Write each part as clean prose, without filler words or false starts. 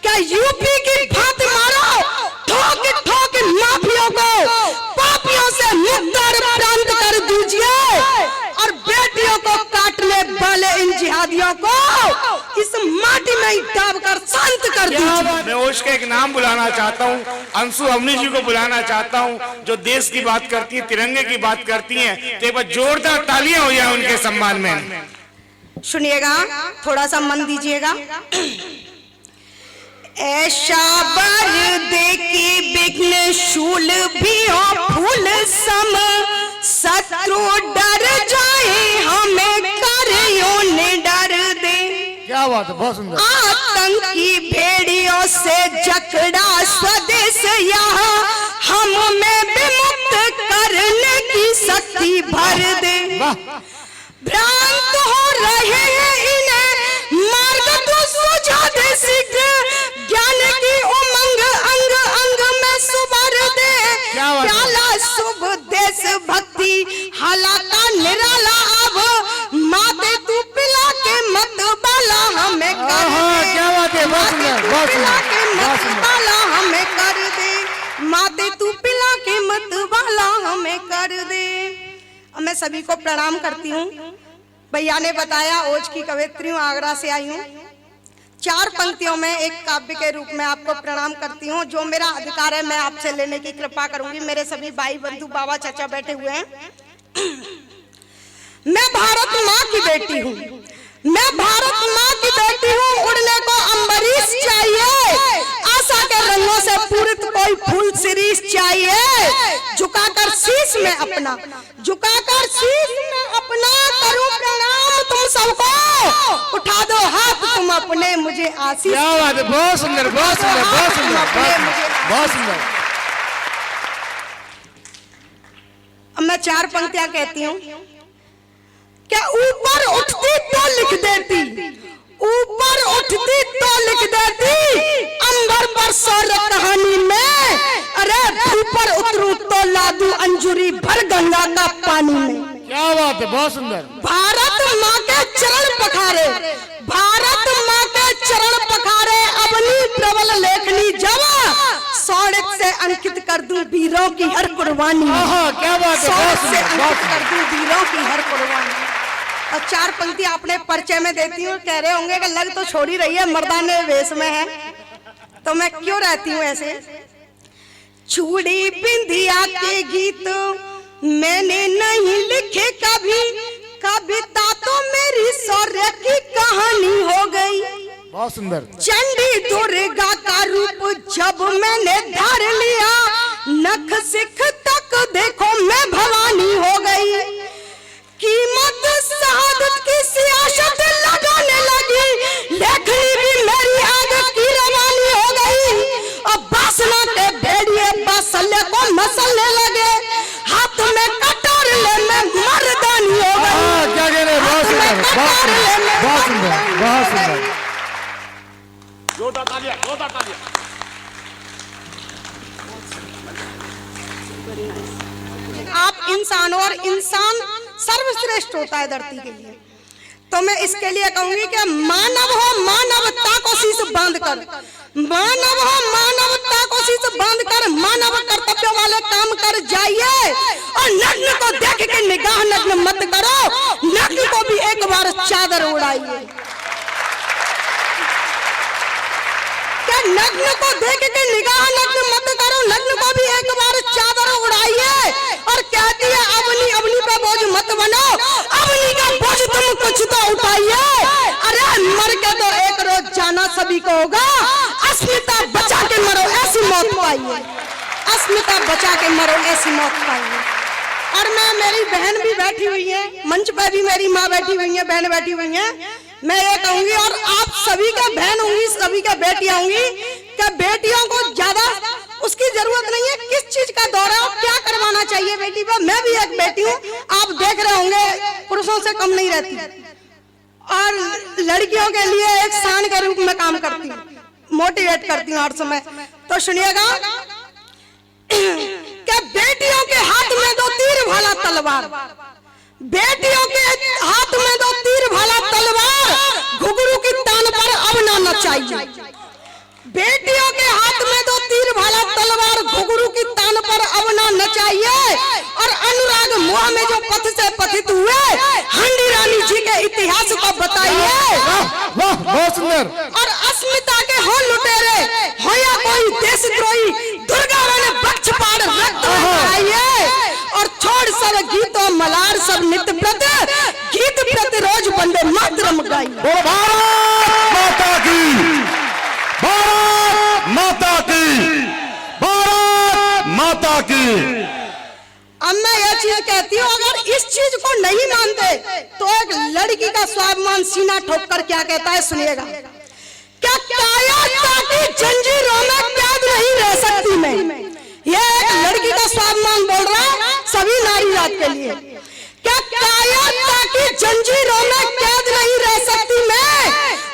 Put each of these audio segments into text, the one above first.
क्या यूपी की भात मारो, ठोक ठोक माफियों को पापियों से मुक्त और प्रांत कर दीजिए, और बेटियों को काटने वाले इन जिहादियों को इस माटी में ही दाबकर शांत कर दीजिए। मैं उसका एक नाम बुलाना चाहता हूँ, अंशु अवनी जी को बुलाना चाहता हूँ, जो देश की बात करती है, तिरंगे की बात करती हैं। तो एक बार जोरदार तालियां हो जाए उनके सम्मान में। सुनिएगा, थोड़ा सा मन दीजिएगा। ऐसा बर देखी विघ्न शूल भी हो फूल सम, शत्रु डर जाए हमें करियो ने डर दे। क्या बात है, बहुत सुंदर। आतंकी भेड़ियों से जकड़ा स्वदेश यहाँ हमें विमुक्त करने की शक्ति भर दे। भ्रांत हो रहे हैं इन्हें मार्ग तो सुझा दे, शीघ्र ज्ञान की उमंग अंग अंग में सुभर दे। प्याला शुभ देश भक्ति हालाता निराला, अब माते तू पिला के मत बाला हमें कर दे। क्या बात है, बहुत सुंदर, बहुत सुंदर, बहुत सुंदर। बाला हमें कर दे, माते तू पिला के मत बाला हमें कर दे। मैं सभी को प्रणाम करती हूँ। भैया ने बताया ओज की कवयित्री हूँ, आगरा से आई हूँ। 4 पंक्तियों में एक काव्य के रूप में आपको प्रणाम करती हूँ। जो मेरा अधिकार है मैं आपसे लेने की कृपा करूंगी। मेरे सभी भाई बंधु बाबा चाचा बैठे हुए हैं। मैं भारत माँ की बेटी हूँ, मैं भारत माँ की बेटी हूँ। उड़ने को अम्बरीश चाहिए, आशा के रंगों से पूरित कोई फूल शिरीष चाहिए। झुकाकर शीश में अपना, झुकाकर शीश में अपना करूं प्रणाम तुम सबको। उठा दो हाथ तुम अपने, मुझे आशीष। क्या बात है, बहुत सुंदर, बहुत सुंदर, बहुत सुंदर, बहुत सुंदर। अब मैं 4 पंक्तियां कहती हूँ। क्या ऊपर उठती तो लिख देती, ऊपर उठती तो लिख देती अंबर पर सौर कहानी में। अरे ऊपर उतरूं तो ला दूं अंजुरी भर गंगा का पानी में। क्या बात है, बहुत सुंदर। भारत माँ के चरण पखारे, भारत माँ के चरण पखारे, अपनी प्रबल लेखनी जवा सौरभ से अंकित कर दूं वीरों की हर कुर्बानी। क्या बात है, बहुत से अंकित कर दूं वीरों की हर कुर्बानी। और 4 पंक्ति अपने परिचय में देती हूँ। कह रहे होंगे कि लग तो छोड़ ही रही है, मर्दाने वेश में है, तो मैं क्यों रहती हूँ ऐसे। चूड़ी बिंदिया के गीत मैंने नहीं लिखे कभी, कविता तो मेरी शौर्य की कहानी हो गई। बहुत सुंदर। चंडी दुर्गा का रूप जब मैंने धार लिया, नख सिख तक देखो मैं भवानी हो गई। कीमत शहादत की सियासत लगाने लगी, लेखनी भी मेरी आग की रवानी हो गई। अब बासना के भेड़िए बासल्य को मसलने लगे, हाथ में कटार ले मैं मर्दानी हो गई। क्या कह रहे, बहुत सुंदर, बहुत सुंदर, बहुत सुंदर, बहुत सुंदर। जोरदार तालियां, जोरदार तालियां। आप इंसान और इंसान सर्वश्रेष्ठ होता है धरती के लिए। तो मैं इसके लिए कहूंगी कि मानव हो मानवता को शीश बांध कर, मानव हो मानवता को शीश बांध कर मानव कर्तव्य वाले काम कर जाइए। और नग्न को देख के निगाह नग्न मत करो, नग्न को भी एक बार चादर उड़ाइए। क्या नग्न को देख के निगाह नग्न मत करो, नग्न को भी एक बार चादर उड़ाइए। और कहती है अवनी अवनी पे बोझ मत बनो, अवनी का बोझ तुम कुछ तो उठाइए। अरे मर के तो एक रोज जाना सभी को होगा, अस्मिता बचा के मरो ऐसी मौत पाइए, अस्मिता बचा के मरो ऐसी मौत पाइए। और मैं, मेरी बहन भी बैठी हुई है मंच पे, भी मेरी माँ बैठी हुई है, बहन बैठी हुई है। मैं ये कहूंगी, और आप सभी का बहन होंगी, सभी का बेटियां होंगी, कि बेटियों को ज्यादा उसकी जरूरत नहीं है किस चीज का दौरा और क्या करवाना चाहिए बेटी पर। मैं भी एक बेटी हूँ, आप देख रहे होंगे पुरुषों से कम नहीं रहती, और लड़कियों के लिए एक शान के रूप में काम करती हूँ, मोटिवेट करती हूँ हर समय। तो सुनिएगा, क्या बेटियों के हाथ में 2 तीर भाला तलवार, बेटियों के हाथ में दो तीर भाला तलवार, घुघरू की तान पर अब ना नचाइए। बेटियों के हाथ में दो तीर भाला तलवार, घुघरू की तान पर अब ना नचाइए। और अनुराग मुआ में जो पथ से पथित हुए, हंडी रानी जी के इतिहास को बताइए। वाह, बहुत सुंदर। और अस्मिता के हो लुटेरे, हो या कोई देशद्रोही, दुर्गा ने बख्श पाड़ रक्त बहाइए। और छोड़ सब गीतों मलार, सब नित्य प्रत गीत प्रति रोज वंदे मातरम गाइए। भारत माता की, भारत माता की, भारत माता की। अब मैं यह चीज कहती हूँ, अगर इस चीज को नहीं मानते तो एक लड़की का स्वाभिमान सीना ठोक कर क्या कहता है, सुनिएगा। क्या कायरता की जंजीरों में कैद नहीं रह सकती मैं। यह एक लड़की का स्वाभिमान बोल रहा है सभी नारी जात के लिए। क्या कायरता की जंजीरों में कैद नहीं रह सकती मैं,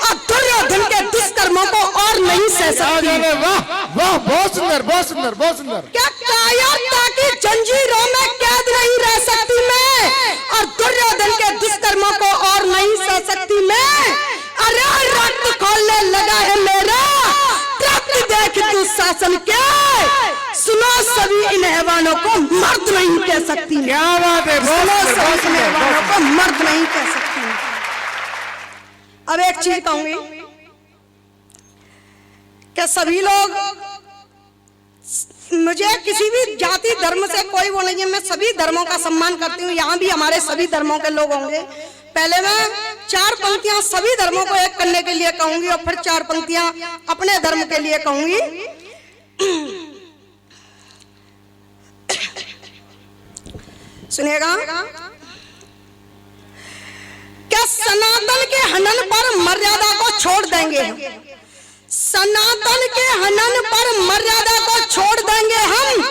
और दुर्योधन के दुष्कर्मों को और नहीं सह सकती। वाह वाह, बहुत सुंदर, बहुत सुंदर, बहुत सुंदर। क्या कायरता की जंजीरों में कैद नहीं रह सकती मैं, और दुर्योधन के दुष्कर्मों को और नहीं सह सकती मैं। अरे रक्त खोलने लगा है मेरा, तृप्ति देख तू शासन के। सुनो सभी इन हैवानों को मर्द नहीं कह सकती। क्या बात है, सुनो सभी इन हैवानों को मर्द नहीं कह सकती। अब एक चीज कहूंगी कि सभी लोग, मुझे किसी भी जाति धर्म से कोई वो नहीं है, मैं सभी धर्मों का सम्मान करती हूँ। यहाँ भी हमारे सभी धर्मों के लोग होंगे। पहले मैं 4 पंक्तियां सभी धर्मों को एक करने के लिए कहूंगी, और फिर 4 पंक्तियां अपने धर्म के लिए कहूंगी। सुनिएगा। क्या सनातन के हनन पर मर्यादा को छोड़ देंगे हम? सनातन के हनन पर मर्यादा को छोड़ देंगे हम,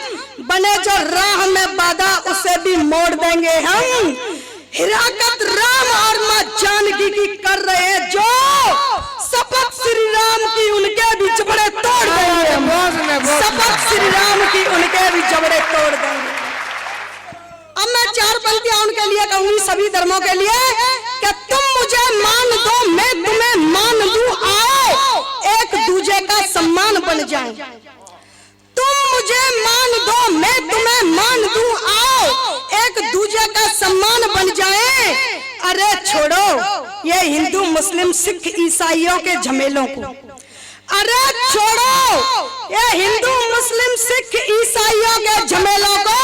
बने जो राह में बाधा उसे भी मोड़ देंगे हम। हिराकत राम और मां जानकी की कर रहे हैं जो, शपथ श्री राम की उनके भी जबड़े तोड़ देंगे हम। शपथ श्री राम की उनके भी जबड़े तोड़ देंगे। अब मैं 4 पंक्तियां उनके लिए कहूंगी, सभी धर्मों के लिए। कि तुम मुझे मान दो, मैं तुम्हें मान दूं, आओ एक दूजे का सम्मान बन जाए। तुम मुझे मान दो, मैं तुम्हें मान दूं, आओ एक दूजे का सम्मान बन जाए। अरे छोड़ो ये हिंदू मुस्लिम सिख ईसाइयों के झमेलों को। अरे छोड़ो ये हिंदू मुस्लिम सिख ईसाइयों के झमेलों को,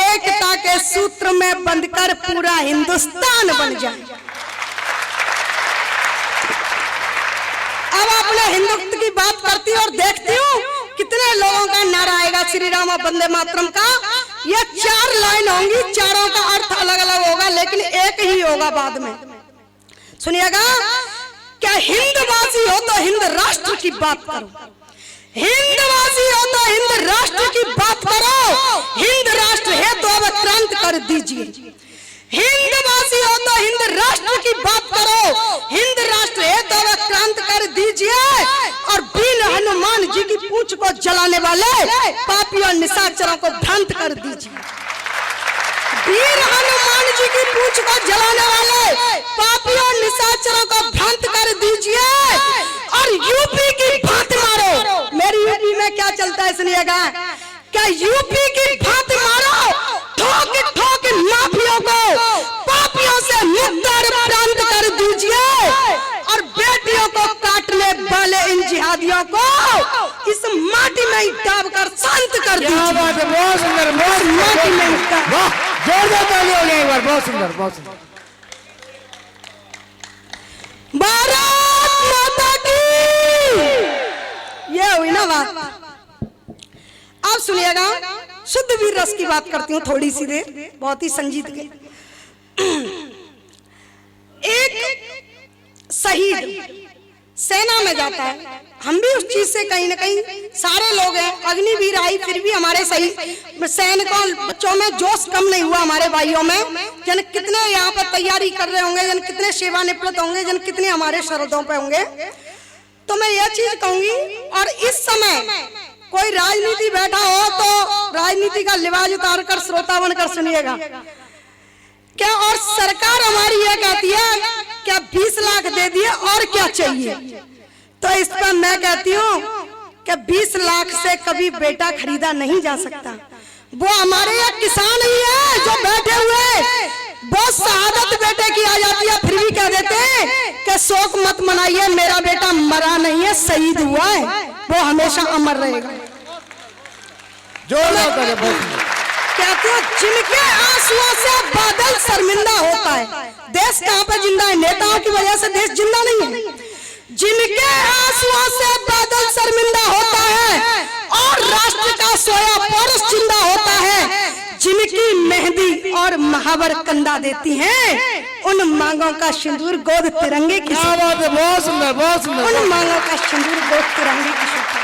एकता के सूत्र में बंधकर पूरा हिंदुस्तान बन जाए। अब अपने हिंदुत्व की बात करती हूँ और देखती हूँ कितने लोगों का नारा आएगा श्री राम वंदे मातरम का। ये 4 लाइन होंगी, चारों का अर्थ अलग अलग होगा, लेकिन एक ही होगा बाद में। सुनिएगा। क्या हिंदवासी हो तो हिंद राष्ट्र की बात करो, हिंदवासी हो तो हिंद राष्ट्र की बात करो। हिंद राष्ट्र है तो अब क्रांत कर दीजिए। हिंदवासी हो तो हिंद राष्ट्र की बात करो, हिंद राष्ट्र है तो अब क्रांत कर दीजिए। और बीन हनुमान जी की पूंछ को जलाने वाले पापियों निशाचरों को भ्रांत कर दीजिए। वीर हनुमान जी की पूंछ को जलाने वाले पापियों निशाचरों को भ्रांत कर दीजिए। और यूपी की भात मारो। मेरी यूपी में क्या चलता है सुनिएगा। क्या यूपी की भात मारो, ठोक ठोक माफियों को पापियों से मुक्तर प्रांत कर दीजिए। और बेटियों को काटने वाले इन जिहादियों को इस माटी में ही दाब कर शांत कर दीजिए। बहुत सुंदर, बहुत माटी में ही जोरदार ताली हो जाए। बहुत सुंदर, बहुत सुंदर। भारत माता की। ये हुई ना बात। अब सुनिएगा, शुद्ध वीर रस की बात करती हूँ थोड़ी सी देर, बहुत ही संजीत के। एक शहीद सेना में जाता है, हम भी उस चीज से कहीं ना कहीं सारे लोग हैं, अग्निवीर आई, फिर भी हमारे सही सैनिकों बच्चों में जोश कम नहीं हुआ। हमारे भाइयों में जन कितने यहाँ पर तैयारी कर रहे होंगे, जन कितने सेवानिवृत्त होंगे, जन कितने हमारे सरहदों पे होंगे। तो मैं यह चीज कहूंगी, और इस समय कोई राजनीति बैठा हो तो राजनीति का लिबास उतार कर श्रोता बनकर सुनिएगा क्या। और सरकार हमारी ये कहती है क्या 20 लाख दे दिए और क्या चाहिए। तो इस पर मैं कहती हूँ कि 20 लाख से कभी बेटा खरीदा नहीं जा सकता। वो हमारे यहाँ किसान ही है जो बैठे हुए बहुत शहादत बेटे की आ जाती है, फिर भी कह देते हैं कि शोक मत मनाइए, मेरा बेटा मरा नहीं है, शहीद हुआ है, वो हमेशा अमर रहेगा। कहते हो जिनके आंसुओं से बादल शर्मिंदा होता है, देश कहाँ पे जिंदा है? नेताओं की वजह से देश जिंदा नहीं है। जिनके आंसुओं से बादल शर्मिंदा होता है और राष्ट्र का सोया पुरुष जिंदा होता है, जिनकी मेहंदी और महावर कंधा देती हैं, उन मांगों का सिंदूर गोद तिरंगे की बहुत सुंदर, बहुत सुंदर। उन मांगों का सिंदूर गोद तिरंगे की शोभा।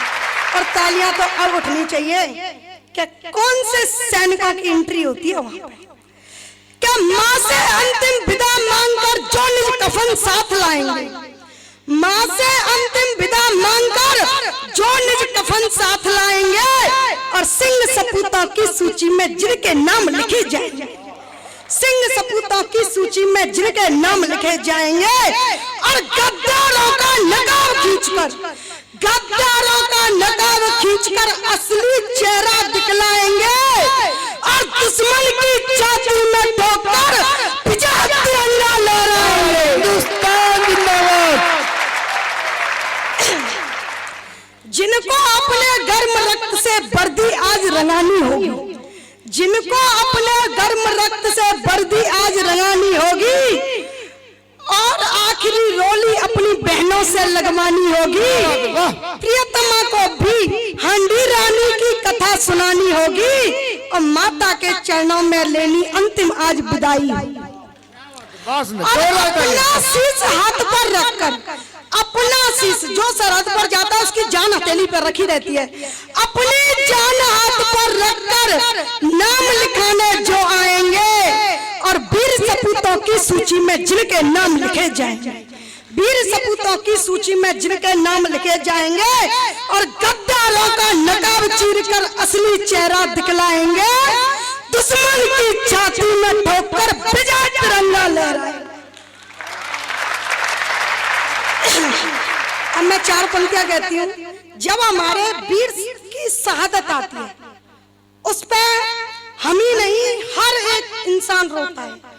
और तालियां तो अब उठनी चाहिए। क्या कौन से सैनिकों की एंट्री होती है वहां पे? क्या माँ से अंतिम विदा मांगकर जो निज कफन साथ लाएंगे, माँ से अंतिम विदा मांगकर जो निज कफन साथ लाएंगे, और सिंह सपूतों की सूची में जिनके नाम लिखे जाएंगे, सिंह सपूतों की सूची में जिनके नाम लिखे जाएंगे, और गद्दारों का नकाब खींचकर, गद्दारों का नकाब खींचकर असली चेहरा दिखलाएंगे, और दुश्मन की छाती में ठोकर विजय तिरंगा लहराएंगे। हिंदुस्तान जिंदाबाद। जिनको अपने गर्म रक्त से वर्दी आज रंगानी होगी, जिनको अपने गर्म रक्त से वर्दी आज रंगानी होगी, और आखिरी रोली अपनी बहनों से लगवानी होगी, प्रियतमा को भी हांडी रानी की कथा सुनानी होगी, और माता के चरणों में लेनी अंतिम आज विदाई। और अपना शीश हाथ पर रखकर, अपना शीश जो सरहद पर जाता है उसकी जान हथेली पर रखी रहती है, अपनी जान हाथ पर रखकर नाम लिखाने जो आएंगे, और वीर सपूतों की सूची में जिनके नाम लिखे जाएंगे, वीर सपूतों की सूची में जिनके नाम लिखे जाएंगे, और गद्दारों का नकाब चीरकर असली चेहरा दिखलाएंगे, दुश्मन की छाती में ठोकर विजय तिरंगा लहराएंगे। अब मैं 4 पंक्तियां कहती हूँ। जब हमारे वीर की शहादत आती है, उस पर हम ही नहीं हर एक इंसान रोता है।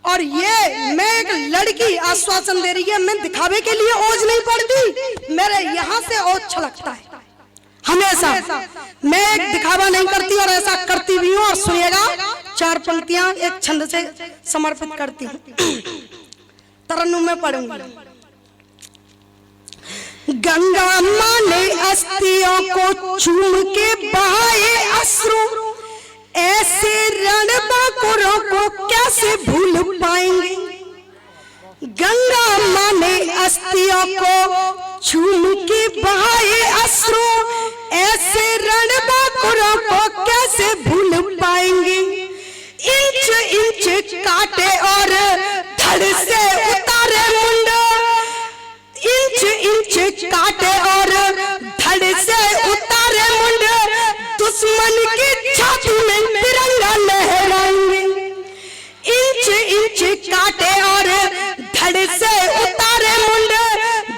और ये मैं एक लड़की आश्वासन दे रही है, मैं दिखावे के लिए ओझ नहीं पड़ती, मेरे यहाँ से ओझ छलकता है हमेशा। मैं एक दिखावा नहीं करती और ऐसा करती भी हूँ। और सुनिएगा 4 पंक्तियां एक छंद से समर्पित करती हूँ, तरन्नुम में पढ़ूंगी। गंगा माँ ने अस्थियों को चूम के बहाए अश्रु, ऐसे रणबांकुरों को कैसे भूल पाएंगे। गंगा माँ ने अस्थियों को चूम के बहाए अश्रु, ऐसे रणबांकुरों को कैसे भूल पाएंगे। इंच इंच काटे और धड़ से उतारे मुंड, इंच इंच काटे और धड़ से उतारे मुंड, दुश्मन की छाती में तिरंगा लहराएंगे। इंच इंच काटे और धड़ से उतारे मुंड,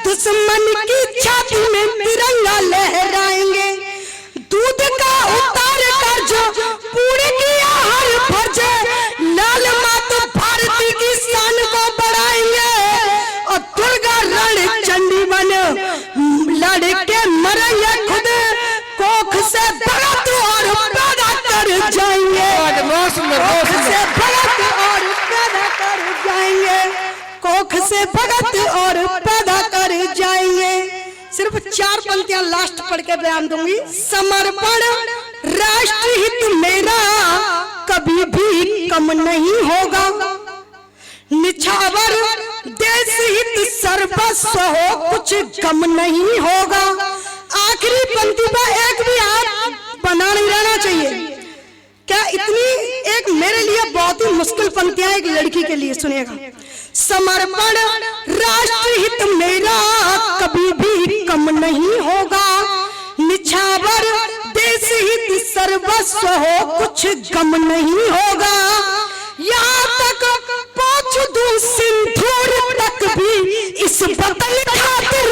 दुश्मन की छाती में तिरंगा लहराएंगे। दूध का उतार कर जो पूरी किया हर फर्ज, लाल माता भारती की शान को बढ़ाएंगे। और दुर्गा रण चंडी बन लड़के मरेंगे खुद, कोख से भगत और पैदा कर जाएंगे। कोख से भगत और पैदा कर जाएंगे, कोख से भगत और पैदा कर जाएंगे। सिर्फ 4 पंक्तियां लास्ट पढ़ के बयान दूंगी। समर्पण राष्ट्र हित मेरा कभी भी कम नहीं होगा, निछावर देश हित सर्वस्व हो कुछ गम नहीं होगा। आखिरी पंक्ति पर एक भी हाथ बना नहीं रहना चाहिए। क्या इतनी एक मेरे लिए बहुत ही मुश्किल पंक्तियां एक लड़की के लिए, सुनिएगा। समर्पण राष्ट्र हित मेरा कभी भी कम नहीं होगा, निछावर देश हित सर्व सर्वस्व हो कुछ गम नहीं होगा, यहाँ तक पहुंच दूं सिंदूर तक भी इस वतन खातिर,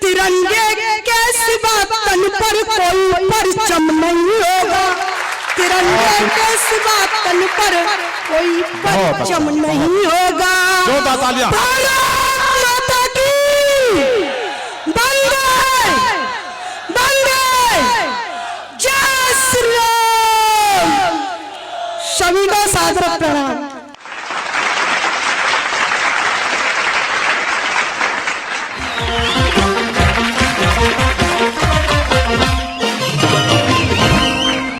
तिरंगे के सिवा तन पर कोई परचम नहीं होगा, तिरंगे के सिवा तन पर कोई परचम नहीं होगा। जोरदार तालियां। भारत माता की वंदे वंदे जय श्री राम। सभी का सादर प्रणाम।